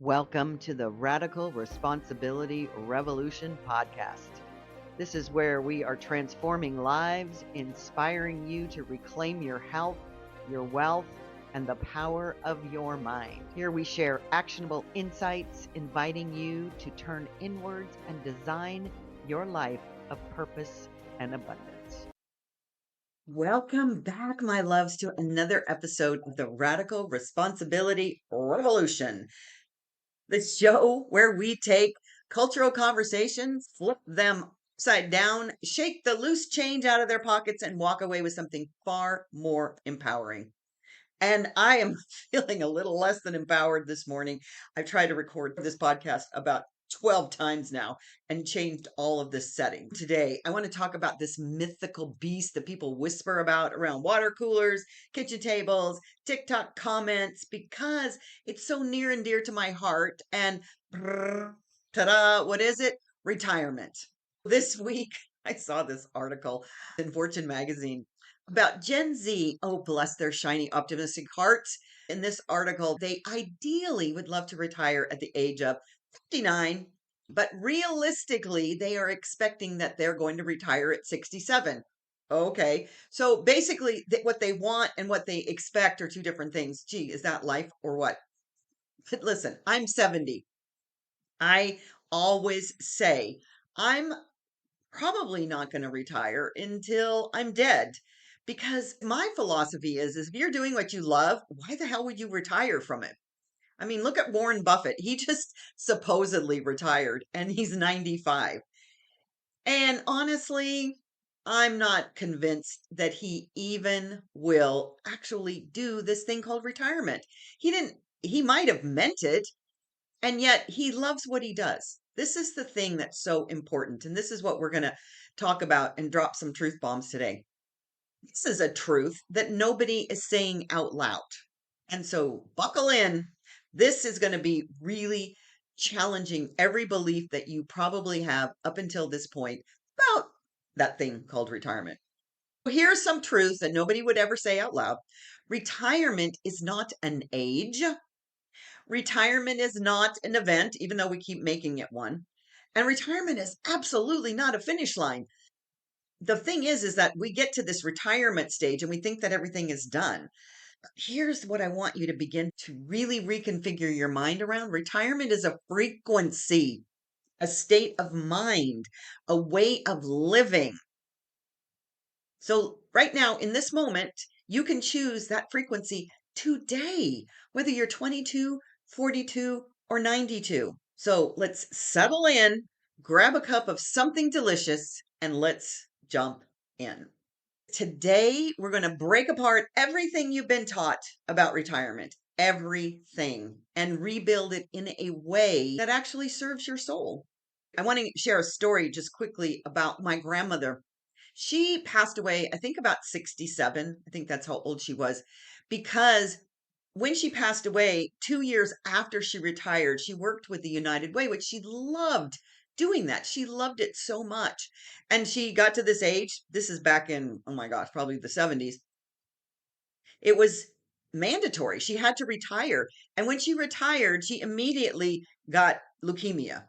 Welcome to the Radical Responsibility Revolution podcast. This is where we are transforming lives, inspiring you to reclaim your health, your wealth, and the power of your mind. Here we share actionable insights, inviting you to turn inwards and design your life of purpose and abundance. Welcome back, my loves, to another episode of the Radical Responsibility Revolution, the show where we take cultural conversations, flip them upside down, shake the loose change out of their pockets, and walk away with something far more empowering. And I am feeling a little less than empowered this morning. I've tried to record this podcast about 12 times now and changed all of the settings. Today, I want to talk about this mythical beast that people whisper about around water coolers, kitchen tables, TikTok comments, because it's so near and dear to my heart. And ta-da, what is it? Retirement. This week, I saw this article in Fortune magazine about Gen Z. Oh, bless their shiny, optimistic hearts. In this article, they ideally would love to retire at the age of 59, but realistically, they are expecting that they're going to retire at 67. Okay. So basically, what they want and what they expect are two different things. Gee, is that life or what? But listen, I'm 70. I always say I'm probably not going to retire until I'm dead. Because my philosophy is if you're doing what you love, why the hell would you retire from it? I mean, look at Warren Buffett. He just supposedly retired and he's 95. And honestly, I'm not convinced that he even will actually do this thing called retirement. He might have meant it, and yet he loves what he does. This is the thing that's so important. And this is what we're going to talk about and drop some truth bombs today. This is a truth that nobody is saying out loud. And so buckle in. This is going to be really challenging every belief that you probably have up until this point about that thing called retirement. Here's some truths that nobody would ever say out loud. Retirement is not an age. Retirement is not an event, even though we keep making it one. And retirement is absolutely not a finish line. The thing is that we get to this retirement stage and we think that everything is done. Here's what I want you to begin to really reconfigure your mind around. Retirement is a frequency, a state of mind, a way of living. So right now, in this moment, you can choose that frequency today, whether you're 22, 42, or 92. So let's settle in, grab a cup of something delicious, and let's jump in. Today, we're going to break apart everything you've been taught about retirement, everything, and rebuild it in a way that actually serves your soul. I want to share a story just quickly about my grandmother. She passed away, I think about 67. I think that's how old she was, because when she passed away, 2 years after she retired, she worked with the United Way, which she loved doing that. She loved it so much. And she got to this age. This is back in, oh my gosh, probably the 70s. It was mandatory. She had to retire. And when she retired, she immediately got leukemia.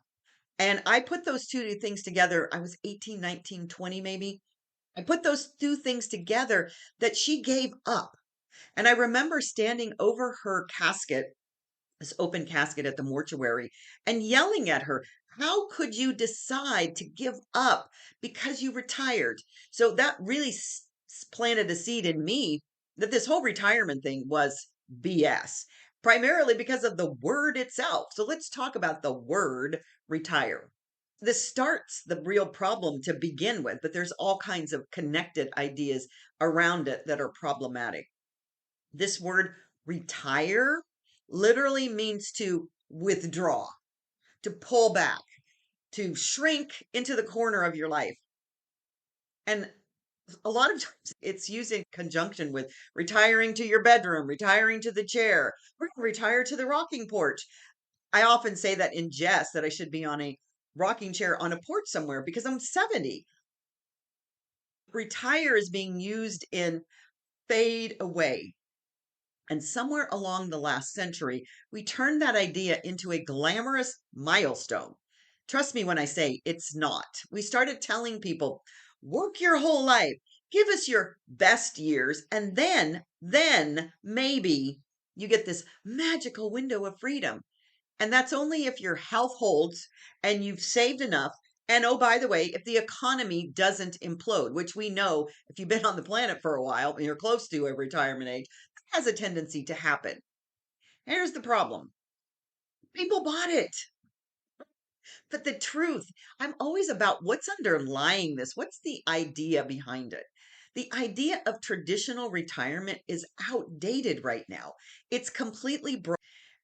And I put those two things together. I was 18, 19, 20 maybe. I put those two things together that she gave up. And I remember standing over her casket, this open casket at the mortuary, and yelling at her, how could you decide to give up because you retired? So that really planted a seed in me that this whole retirement thing was BS, primarily because of the word itself. So let's talk about the word retire. This starts the real problem to begin with, but there's all kinds of connected ideas around it that are problematic. This word retire literally means to withdraw, to pull back, to shrink into the corner of your life. And a lot of times it's used in conjunction with retiring to your bedroom, retiring to the chair. We're going to retire to the rocking porch. I often say that in jest that I should be on a rocking chair on a porch somewhere because I'm 70. Retire is being used in fade away. And somewhere along the last century, we turned that idea into a glamorous milestone. Trust me when I say it's not. We started telling people, work your whole life, give us your best years, and then maybe you get this magical window of freedom. And that's only if your health holds and you've saved enough. And oh, by the way, if the economy doesn't implode, which we know if you've been on the planet for a while and you're close to a retirement age, that has a tendency to happen. Here's the problem: people bought it. But the truth, I'm always about what's underlying this. What's the idea behind it? The idea of traditional retirement is outdated right now. It's completely broken.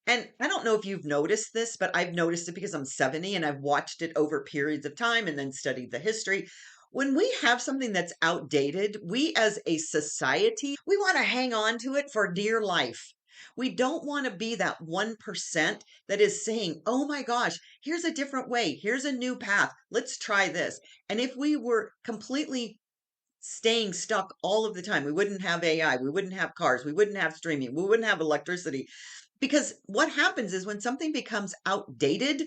And I don't know if you've noticed this, but I've noticed it because I'm 70 and I've watched it over periods of time and then studied the history. When we have something that's outdated, we as a society, we want to hang on to it for dear life. We don't want to be that 1% that is saying, oh my gosh, here's a different way. Here's a new path. Let's try this. And if we were completely staying stuck all of the time, we wouldn't have AI, we wouldn't have cars, we wouldn't have streaming, we wouldn't have electricity. Because what happens is when something becomes outdated,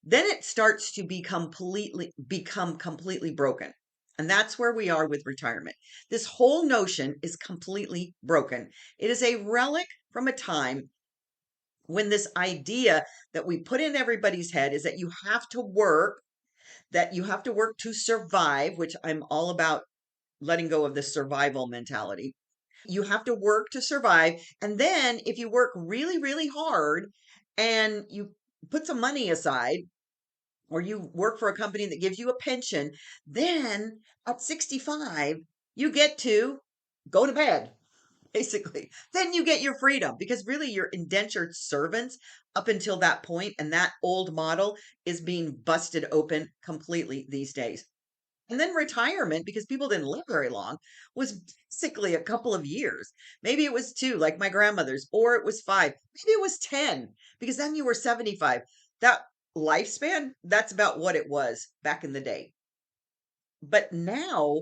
then it starts to become completely broken. And that's where we are with retirement. This whole notion is completely broken. It is a relic from a time when this idea that we put in everybody's head is that you have to work, that you have to work to survive, which I'm all about letting go of the survival mentality. You have to work to survive. And then if you work really, really hard and you put some money aside, or you work for a company that gives you a pension, then at 65, you get to go to bed, basically. Then you get your freedom because really you're indentured servants up until that point, and that old model is being busted open completely these days. And then retirement, because people didn't live very long, was basically a couple of years. Maybe it was two, like my grandmother's, or it was five. Maybe it was 10, because then you were 75. That lifespan, that's about what it was back in the day. But now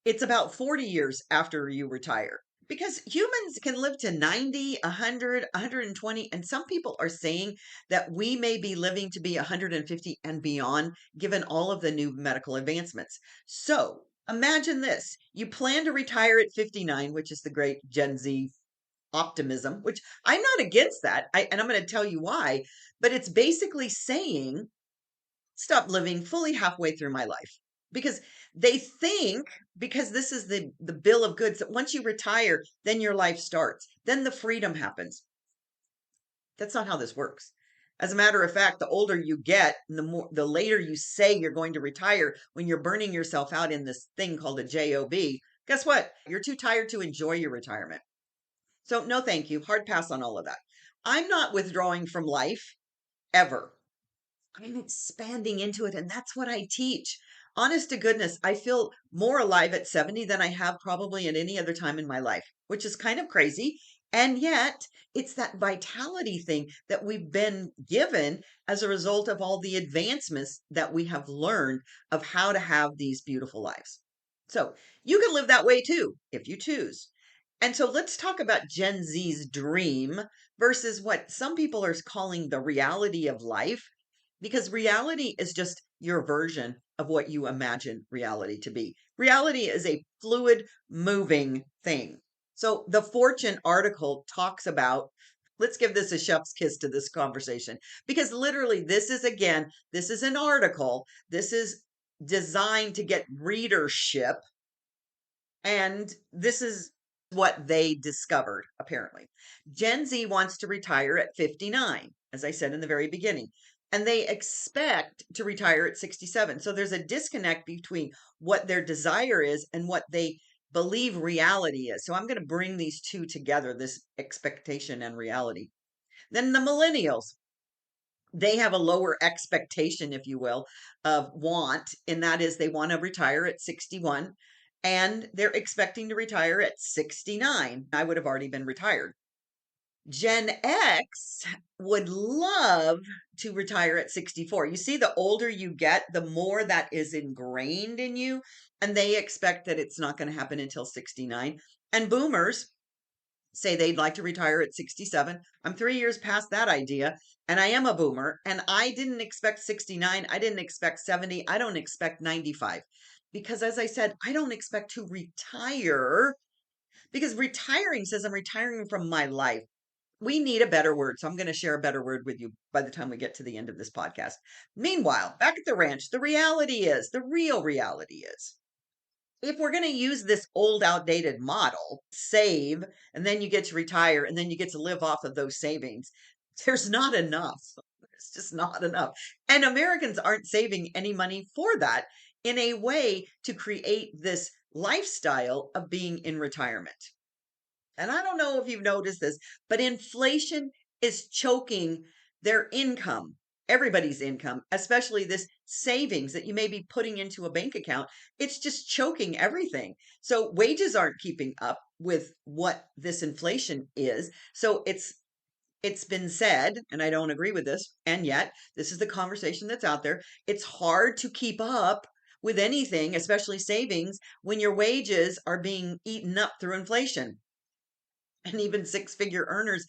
it's about 40 years after you retire. Because humans can live to 90, 100, 120, and some people are saying that we may be living to be 150 and beyond, given all of the new medical advancements. So imagine this: you plan to retire at 59, which is the great Gen Z optimism, which I'm not against that. And I'm going to tell you why. But it's basically saying, stop living fully halfway through my life, because they think, because this is the bill of goods, that once you retire then your life starts, then the freedom happens. That's not how this works. As a matter of fact, the older you get and the later you say you're going to retire, when you're burning yourself out in this thing called a job, guess what, you're too tired to enjoy your retirement. So no thank you, hard pass on all of that. I'm not withdrawing from life ever. I'm expanding into it. And that's what I teach. Honest to goodness, I feel more alive at 70 than I have probably at any other time in my life, which is kind of crazy. And yet, it's that vitality thing that we've been given as a result of all the advancements that we have learned of how to have these beautiful lives. So you can live that way too, if you choose. And so let's talk about Gen Z's dream versus what some people are calling the reality of life, because reality is just your version of what you imagine reality to be. Reality is a fluid, moving thing. So the Fortune article talks about, let's give this a chef's kiss to this conversation, because literally, this is, again, this is an article. This is designed to get readership. And this is what they discovered, apparently. Gen Z wants to retire at 59, as I said in the very beginning, and they expect to retire at 67. So there's a disconnect between what their desire is and what they believe reality is. So I'm going to bring these two together, this expectation and reality. Then the millennials, they have a lower expectation, if you will, of want, and that is they want to retire at 61 and they're expecting to retire at 69. I would have already been retired. Gen X would love to retire at 64. You see, the older you get, the more that is ingrained in you, and they expect that it's not going to happen until 69. And boomers, say they'd like to retire at 67. I'm 3 years past that idea, and I am a boomer, and I didn't expect 69. I didn't expect 70. I don't expect 95. Because as I said, I don't expect to retire because retiring says I'm retiring from my life. We need a better word. So I'm going to share a better word with you by the time we get to the end of this podcast. Meanwhile, back at the ranch, the real reality is, if we're going to use this old outdated model, save, and then you get to retire, and then you get to live off of those savings, there's not enough. There's just not enough. And Americans aren't saving any money for that in a way to create this lifestyle of being in retirement. And I don't know if you've noticed this, but inflation is choking their income, everybody's income, especially this savings that you may be putting into a bank account. It's just choking everything. So wages aren't keeping up with what this inflation is. So it's been said, and I don't agree with this, and yet this is the conversation that's out there. It's hard to keep up with anything, especially savings, when your wages are being eaten up through inflation. And even six-figure earners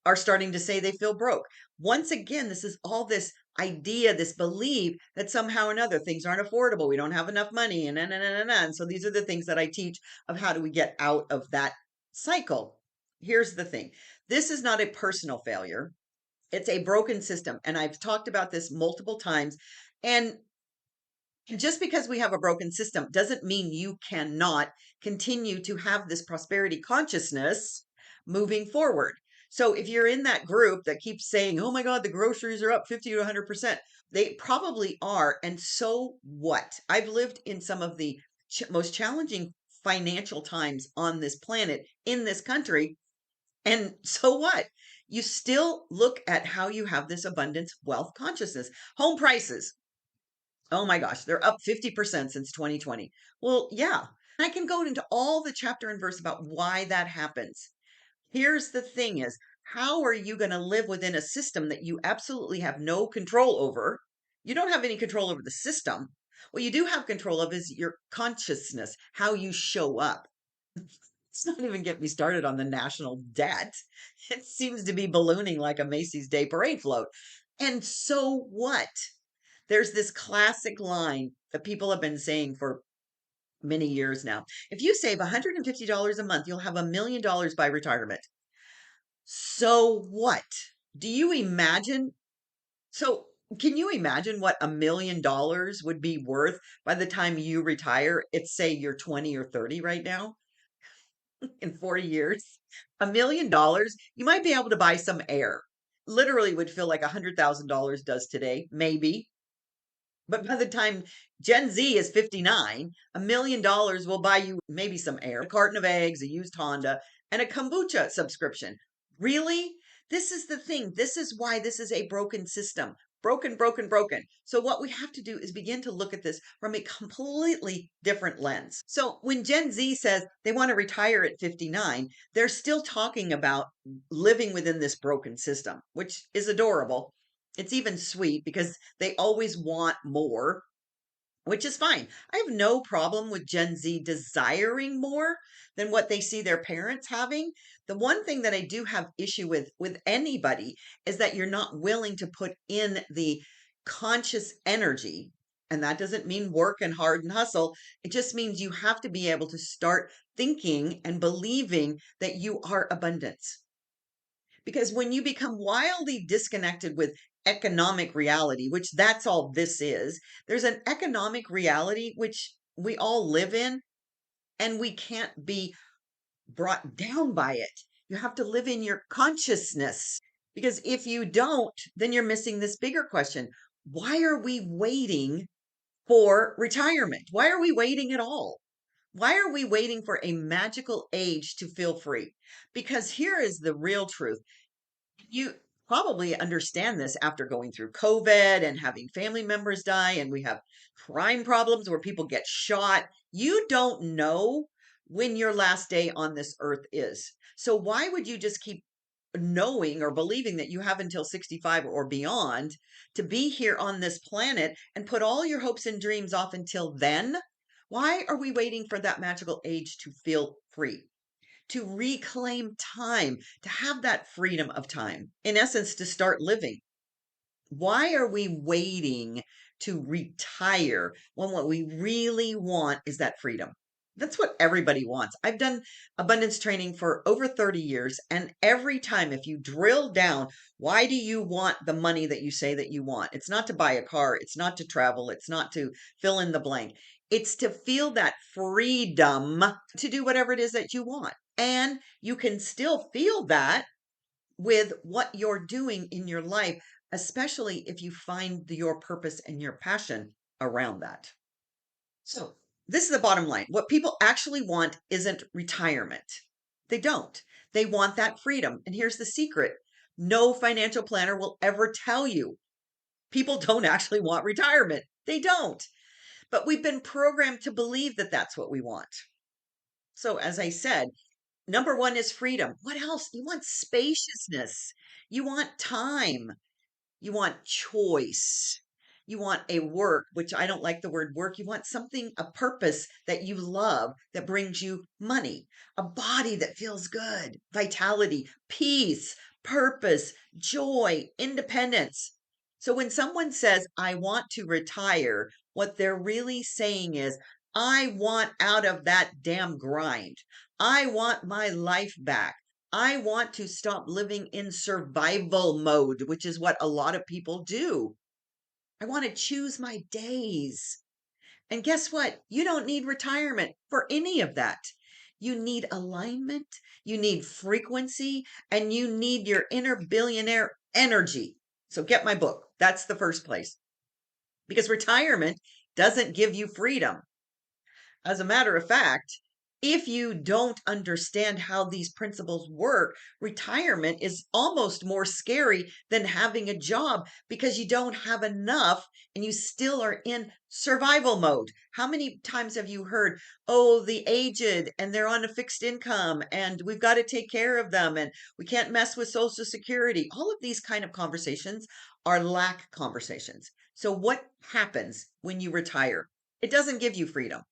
are starting to say they feel broke. Once again, this is all this idea, this belief that somehow or another things aren't affordable. We don't have enough money, and so these are the things that I teach of how do we get out of that cycle. Here's the thing. This is not a personal failure. It's a broken system. And I've talked about this multiple times. And just because we have a broken system doesn't mean you cannot continue to have this prosperity consciousness moving forward. So if you're in that group that keeps saying, "Oh my God, the groceries are up 50 to 100%," they probably are. And so what? I've lived in some of the most challenging financial times on this planet in this country. And so what? You still look at how you have this abundance wealth consciousness. Home prices, oh my gosh, they're up 50% since 2020. Well, yeah. I can go into all the chapter and verse about why that happens. Here's the thing is, how are you going to live within a system that you absolutely have no control over? You don't have any control over the system. What you do have control of is your consciousness, how you show up. Let's not even get me started on the national debt. It seems to be ballooning like a Macy's Day Parade float. And so what? There's this classic line that people have been saying for many years now. If you save $150 a month, you'll have $1 million by retirement. So what? Do you imagine? So can you imagine what $1 million would be worth by the time you retire? It's say you're 20 or 30 right now in 40 years. $1 million, you might be able to buy some air. Literally would feel like $100,000 does today, maybe. But by the time Gen Z is 59, $1 million will buy you maybe some air, a carton of eggs, a used Honda, and a kombucha subscription. Really? This is the thing. This is why this is a broken system. Broken, broken, broken. So, what we have to do is begin to look at this from a completely different lens. So, when Gen Z says they want to retire at 59, they're still talking about living within this broken system, which is adorable. It's even sweet because they always want more, which is fine. I have no problem with Gen Z desiring more than what they see their parents having. The one thing that I do have issue with anybody is that you're not willing to put in the conscious energy. And that doesn't mean work and hard and hustle. It just means you have to be able to start thinking and believing that you are abundance. Because when you become wildly disconnected with economic reality, which that's all this is, there's an economic reality which we all live in, and we can't be brought down by it. You have to live in your consciousness. Because if you don't, then you're missing this bigger question. Why are we waiting for retirement? Why are we waiting at all? Why are we waiting for a magical age to feel free? Because here is the real truth. You probably understand this after going through COVID and having family members die, and we have crime problems where people get shot. You don't know when your last day on this earth is. So, why would you just keep knowing or believing that you have until 65 or beyond to be here on this planet and put all your hopes and dreams off until then? Why are we waiting for that magical age to feel free? to reclaim time, to have that freedom of time, in essence, to start living. Why are we waiting to retire when what we really want is that freedom? That's what everybody wants. I've done abundance training for over 30 years. And every time, if you drill down, why do you want the money that you say that you want? It's not to buy a car, it's not to travel, it's not to fill in the blank. It's to feel that freedom to do whatever it is that you want. And you can still feel that with what you're doing in your life, especially if you find your purpose and your passion around that. So, this is the bottom line. What people actually want isn't retirement. They don't. They want that freedom. And here's the secret: no financial planner will ever tell you people don't actually want retirement. They don't. But we've been programmed to believe that that's what we want. So, as I said, number one is freedom. What else? You want spaciousness. You want time. You want choice. You want a work, which I don't like the word work. You want something, a purpose that you love that brings you money, a body that feels good, vitality, peace, purpose, joy, independence. So when someone says, I want to retire, what they're really saying is, I want out of that damn grind. I want my life back. I want to stop living in survival mode, which is what a lot of people do. I want to choose my days. And guess what? You don't need retirement for any of that. You need alignment, you need frequency, and you need your inner billionaire energy. So get my book. That's the first place. Because retirement doesn't give you freedom. As a matter of fact, if you don't understand how these principles work, retirement is almost more scary than having a job because you don't have enough and you still are in survival mode. How many times have you heard, oh, the aged and they're on a fixed income and we've got to take care of them and we can't mess with Social Security? All of these kind of conversations are lack conversations. So, what happens when you retire? It doesn't give you freedom.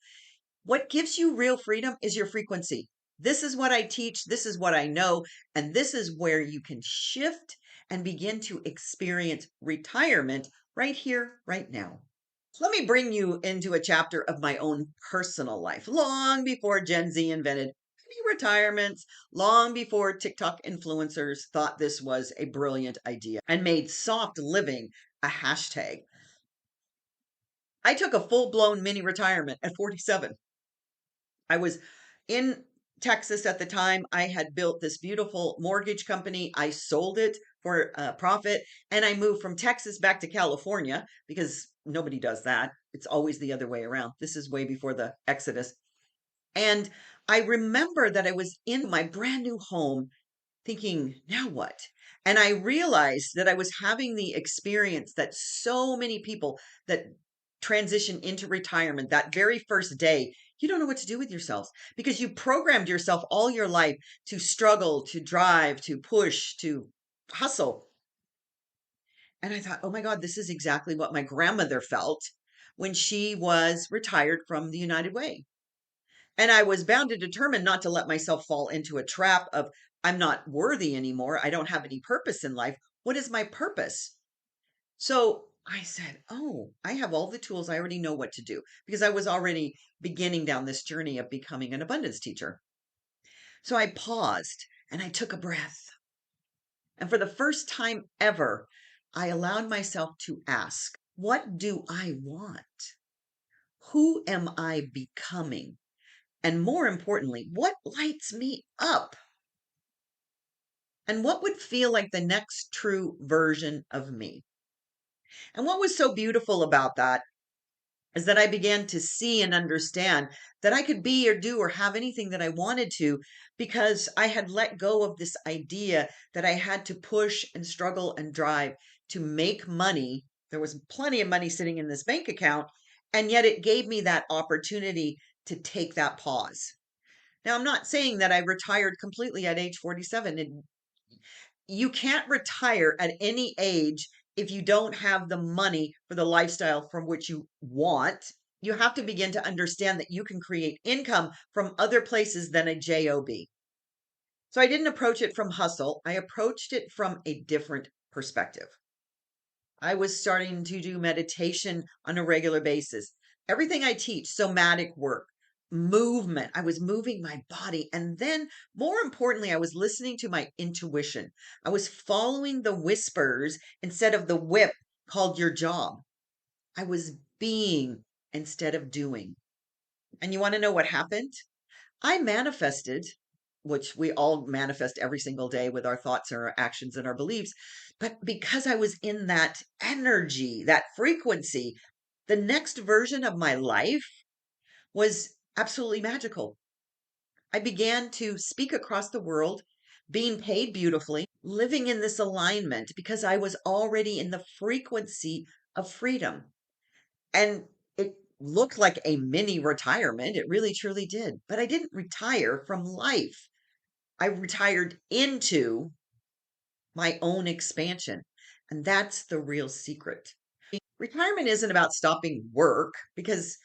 What gives you real freedom is your frequency. This is what I teach. This is what I know. And this is where you can shift and begin to experience retirement right here, right now. So let me bring you into a chapter of my own personal life, long before Gen Z invented retirements, long before TikTok influencers thought this was a brilliant idea and made soft living a hashtag. I took a full blown mini retirement at 47. I was in Texas at the time. I had built this beautiful mortgage company. I sold it for a profit and I moved from Texas back to California because nobody does that. It's always the other way around. This is way before the Exodus. And I remember that I was in my brand new home thinking, now what? And I realized that I was having the experience that so many people that transition into retirement that very first day, you don't know what to do with yourselves because you programmed yourself all your life to struggle, to drive, to push, to hustle. And I thought, oh my God, this is exactly what my grandmother felt when she was retired from the United Way. And I was bound and determined not to let myself fall into a trap of, I'm not worthy anymore. I don't have any purpose in life. What is my purpose? So I said, oh, I have all the tools. I already know what to do because I was already beginning down this journey of becoming an abundance teacher. So I paused and I took a breath. And for the first time ever, I allowed myself to ask, what do I want? Who am I becoming? And more importantly, what lights me up? And what would feel like the next true version of me? And what was so beautiful about that is that I began to see and understand that I could be or do or have anything that I wanted to because I had let go of this idea that I had to push and struggle and drive to make money. There was plenty of money sitting in this bank account, and yet it gave me that opportunity to take that pause. Now, I'm not saying that I retired completely at age 47. And you can't retire at any age if you don't have the money for the lifestyle from which you want. You have to begin to understand that you can create income from other places than a job. So I didn't approach it from hustle. I approached it from a different perspective. I was starting to do meditation on a regular basis. Everything I teach, somatic work, movement, I was moving my body. And then, more importantly, I was listening to my intuition. I was following the whispers instead of the whip called your job. I was being instead of doing. And you want to know what happened? I manifested, which we all manifest every single day with our thoughts and our actions and our beliefs. But because I was in that energy, that frequency, the next version of my life was absolutely magical. I began to speak across the world, being paid beautifully, living in this alignment because I was already in the frequency of freedom. And it looked like a mini retirement. It really truly did. But I didn't retire from life. I retired into my own expansion. And that's the real secret. Retirement isn't about stopping work because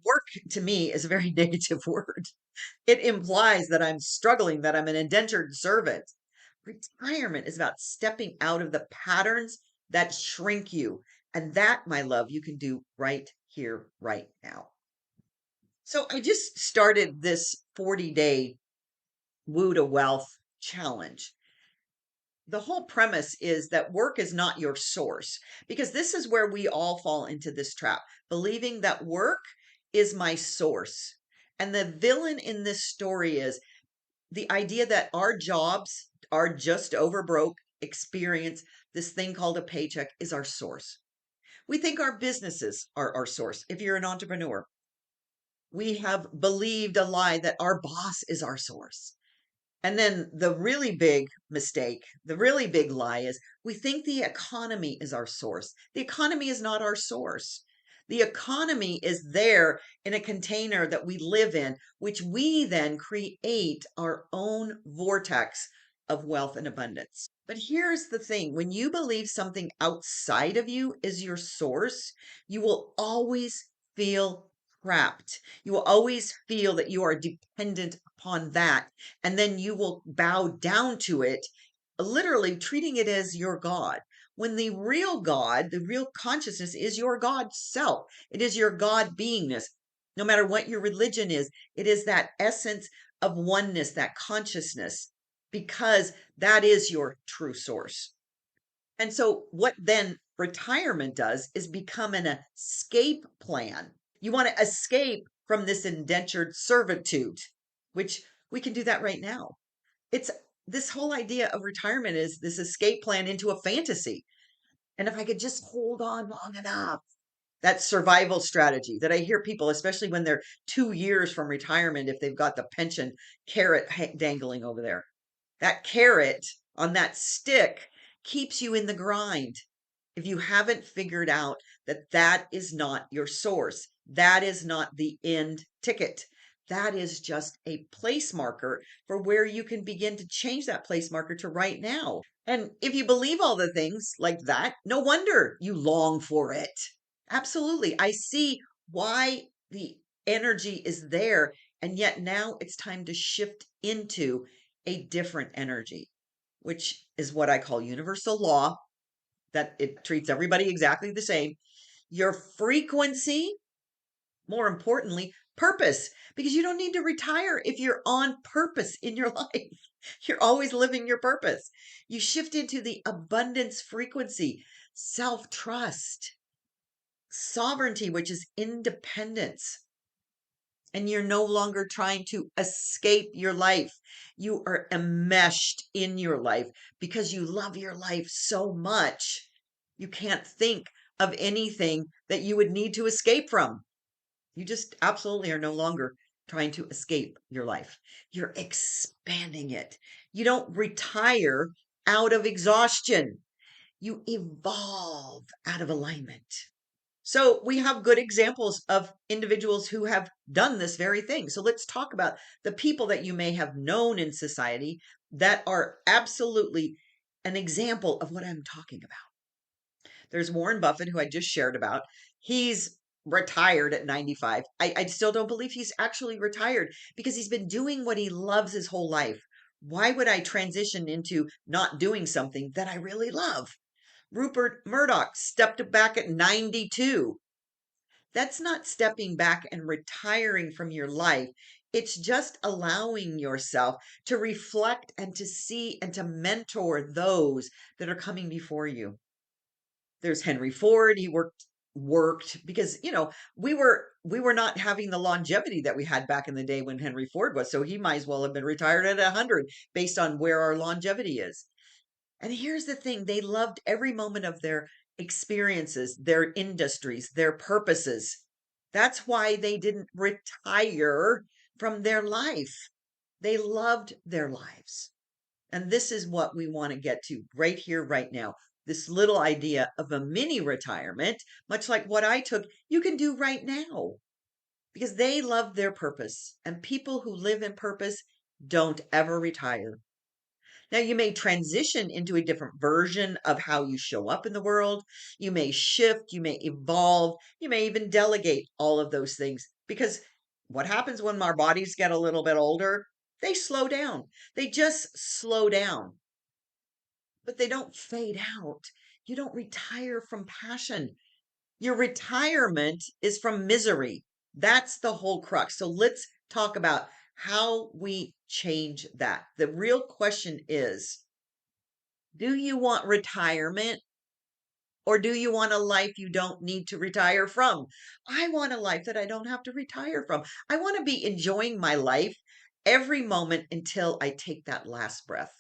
work to me is a very negative word. It implies that I'm struggling, that I'm an indentured servant. Retirement is about stepping out of the patterns that shrink you. And that, my love, you can do right here, right now. So I just started this 40-day Woo to Wealth challenge. The whole premise is that work is not your source, because this is where we all fall into this trap, believing that work is my source. And the villain in this story is the idea that our jobs are just over broke experience, this thing called a paycheck, is our source. We think our businesses are our source. If you're an entrepreneur, we have believed a lie that our boss is our source. And then the really big mistake, the really big lie is we think the economy is our source. The economy is not our source. The economy is there in a container that we live in, which we then create our own vortex of wealth and abundance. But here's the thing, when you believe something outside of you is your source, you will always feel trapped. You will always feel that you are dependent upon that. And then you will bow down to it, literally treating it as your God. When the real God, the real consciousness is your God self, it is your God beingness. No matter what your religion is, it is that essence of oneness, that consciousness, because that is your true source. And so, what then retirement does is become an escape plan. You want to escape from this indentured servitude, which we can do that right now. It's this whole idea of retirement is this escape plan into a fantasy. And if I could just hold on long enough, that survival strategy that I hear people, especially when they're 2 years from retirement, if they've got the pension carrot dangling over there, that carrot on that stick keeps you in the grind. If you haven't figured out that that is not your source, that is not the end ticket. That is just a place marker for where you can begin to change that place marker to right now. And if you believe all the things like that, no wonder you long for it. Absolutely. I see why the energy is there. And yet now it's time to shift into a different energy, which is what I call universal law, that it treats everybody exactly the same. Your frequency, more importantly, purpose, because you don't need to retire if you're on purpose in your life. You're always living your purpose. You shift into the abundance frequency, self trust, sovereignty, which is independence. And you're no longer trying to escape your life. You are enmeshed in your life because you love your life so much. You can't think of anything that you would need to escape from. You just absolutely are no longer trying to escape your life. You're expanding it. You don't retire out of exhaustion. You evolve out of alignment. So we have good examples of individuals who have done this very thing. So let's talk about the people that you may have known in society that are absolutely an example of what I'm talking about. There's Warren Buffett, who I just shared about. He's retired at 95. I still don't believe he's actually retired because he's been doing what he loves his whole life, Why would I transition into not doing something that I really love? Rupert Murdoch stepped back at 92. That's not stepping back and retiring from your life. It's just allowing yourself to reflect and to see and to mentor those that are coming before you. There's Henry Ford. He worked because, we were not having the longevity that we had back in the day when Henry Ford was. So he might as well have been retired at 100 based on where our longevity is. And here's the thing, they loved every moment of their experiences, their industries, their purposes. That's why they didn't retire from their life. They loved their lives. And this is what we want to get to right here, right now. This little idea of a mini retirement, much like what I took, you can do right now because they love their purpose. And people who live in purpose don't ever retire. Now, you may transition into a different version of how you show up in the world. You may shift, you may evolve, you may even delegate all of those things because what happens when our bodies get a little bit older? They slow down. They just slow down, but they don't fade out. You don't retire from passion. Your retirement is from misery. That's the whole crux. So let's talk about how we change that. The real question is, do you want retirement or do you want a life you don't need to retire from? I want a life that I don't have to retire from. I want to be enjoying my life every moment until I take that last breath.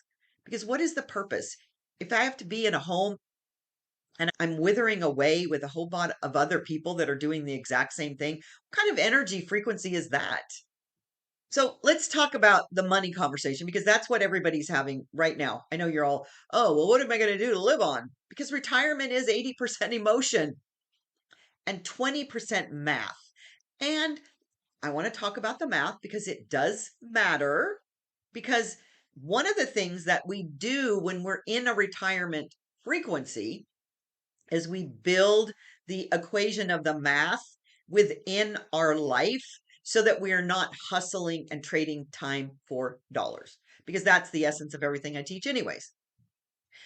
Because what is the purpose? If I have to be in a home and I'm withering away with a whole lot of other people that are doing the exact same thing, what kind of energy frequency is that? So let's talk about the money conversation because that's what everybody's having right now. I know you're all, oh, well, what am I going to do to live on? Because retirement is 80% emotion and 20% math. And I want to talk about the math because it does matter. Because one of the things that we do when we're in a retirement frequency is we build the equation of the math within our life so that we are not hustling and trading time for dollars because that's the essence of everything I teach anyways.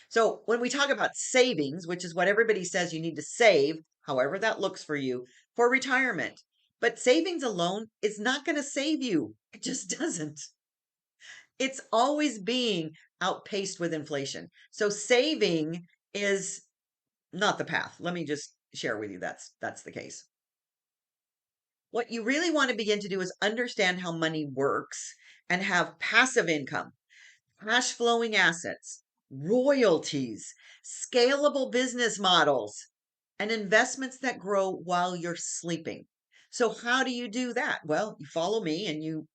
So when we talk about savings, which is what everybody says you need to save, however that looks for you, for retirement, but savings alone is not going to save you. It just doesn't. It's always being outpaced with inflation. So saving is not the path. Let me just share with you that's the case. What you really want to begin to do is understand how money works and have passive income, cash flowing assets, royalties, scalable business models, and investments that grow while you're sleeping. So how do you do that? Well, you follow me and you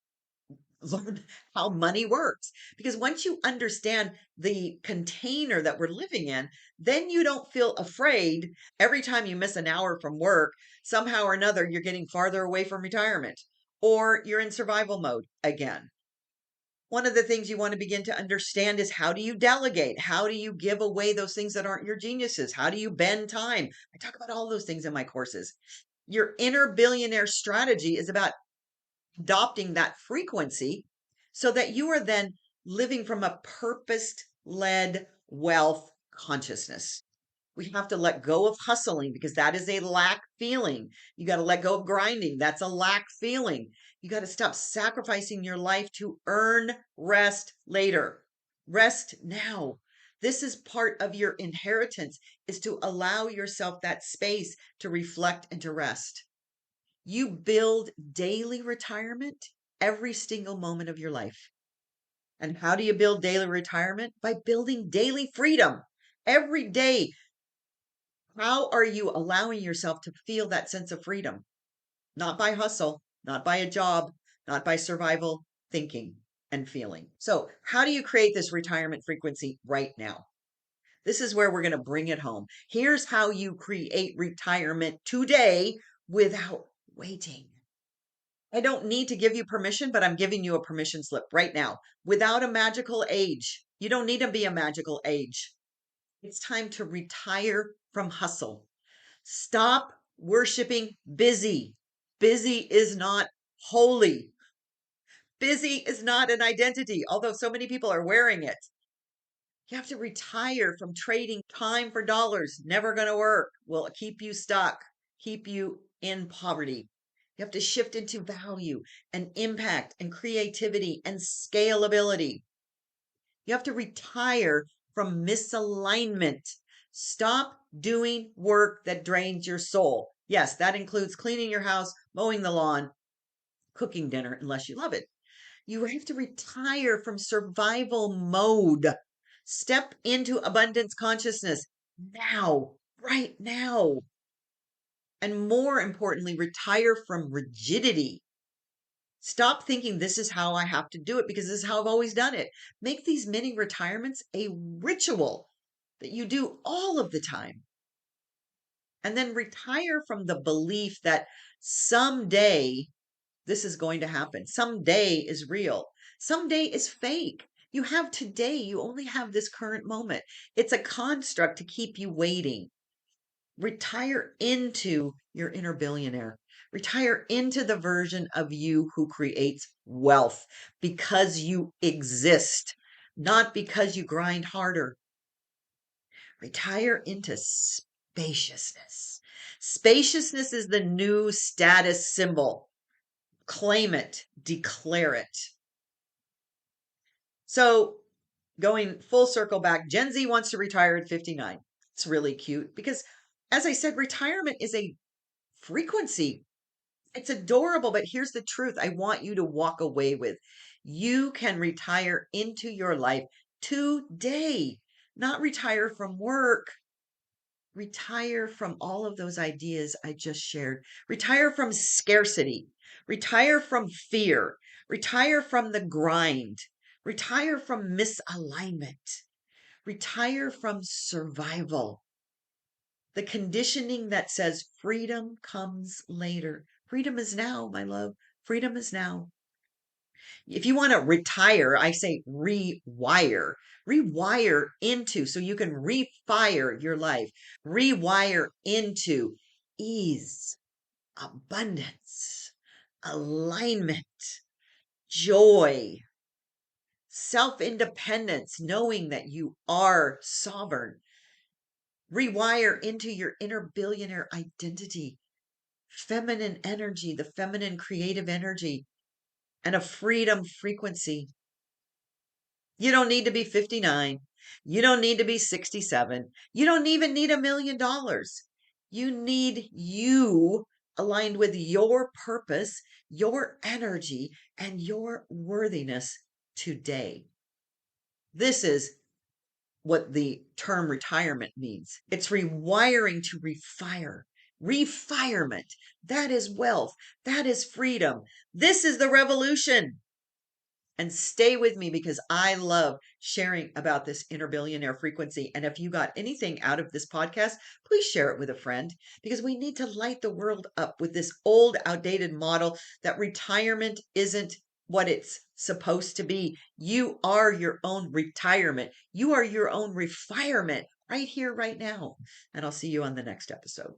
learn how money works. Because once you understand the container that we're living in, then you don't feel afraid every time you miss an hour from work. Somehow or another, you're getting farther away from retirement or you're in survival mode again. One of the things you want to begin to understand is how do you delegate? How do you give away those things that aren't your geniuses? How do you bend time? I talk about all those things in my courses. Your inner billionaire strategy is about adopting that frequency so that you are then living from a purpose led wealth consciousness. We have to let go of hustling because that is a lack feeling. You got to let go of grinding. That's a lack feeling. You got to stop sacrificing your life to earn rest later. Rest now. This is part of your inheritance is to allow yourself that space to reflect and to rest. You build daily retirement every single moment of your life. And how do you build daily retirement? By building daily freedom. Every day, how are you allowing yourself to feel that sense of freedom? Not by hustle, not by a job, not by survival thinking and feeling. So, how do you create this retirement frequency right now? This is where we're going to bring it home. Here's how you create retirement today without waiting. I don't need to give you permission, but I'm giving you a permission slip right now without a magical age. You don't need to be a magical age. It's time to retire from hustle. Stop worshiping busy. Busy is not holy. Busy is not an identity, although so many people are wearing it. You have to retire from trading time for dollars. Never going to work. Will keep you stuck, keep you in poverty. You have to shift into value and impact and creativity and scalability. You have to retire from misalignment. Stop doing work that drains your soul. Yes, that includes cleaning your house, mowing the lawn, cooking dinner, unless you love it. You have to retire from survival mode. Step into abundance consciousness now, right now. And more importantly, retire from rigidity. Stop thinking this is how I have to do it because this is how I've always done it. Make these mini retirements a ritual that you do all of the time. And then retire from the belief that someday this is going to happen. Someday is real. Someday is fake. You have today. You only have this current moment. It's a construct to keep you waiting. Retire into your inner billionaire. Retire into the version of you who creates wealth because you exist, not because you grind harder. Retire into spaciousness. Spaciousness is the new status symbol. Claim it, declare it. So, going full circle back, Gen Z wants to retire at 59. It's really cute because, as I said, retirement is a frequency. It's adorable, but here's the truth I want you to walk away with. You can retire into your life today, not retire from work. Retire from all of those ideas I just shared. Retire from scarcity. Retire from fear. Retire from the grind. Retire from misalignment. Retire from survival. The conditioning that says freedom comes later. Freedom is now, my love. Freedom is now. If you want to retire, I say rewire. Rewire into so you can refire your life. Rewire into ease, abundance, alignment, joy, self-independence, knowing that you are sovereign. Rewire into your inner billionaire identity, feminine energy, the feminine creative energy, and a freedom frequency. You don't need to be 59. You don't need to be 67. You don't even need $1,000,000. You need you aligned with your purpose, your energy, and your worthiness today. This is what the term retirement means. It's rewiring to refire. Refirement. That is wealth. That is freedom. This is the revolution. And stay with me because I love sharing about this inner billionaire frequency. And if you got anything out of this podcast, please share it with a friend because we need to light the world up with this old, outdated model that retirement isn't what it's supposed to be. You are your own retirement. You are your own refirement right here, right now. And I'll see you on the next episode.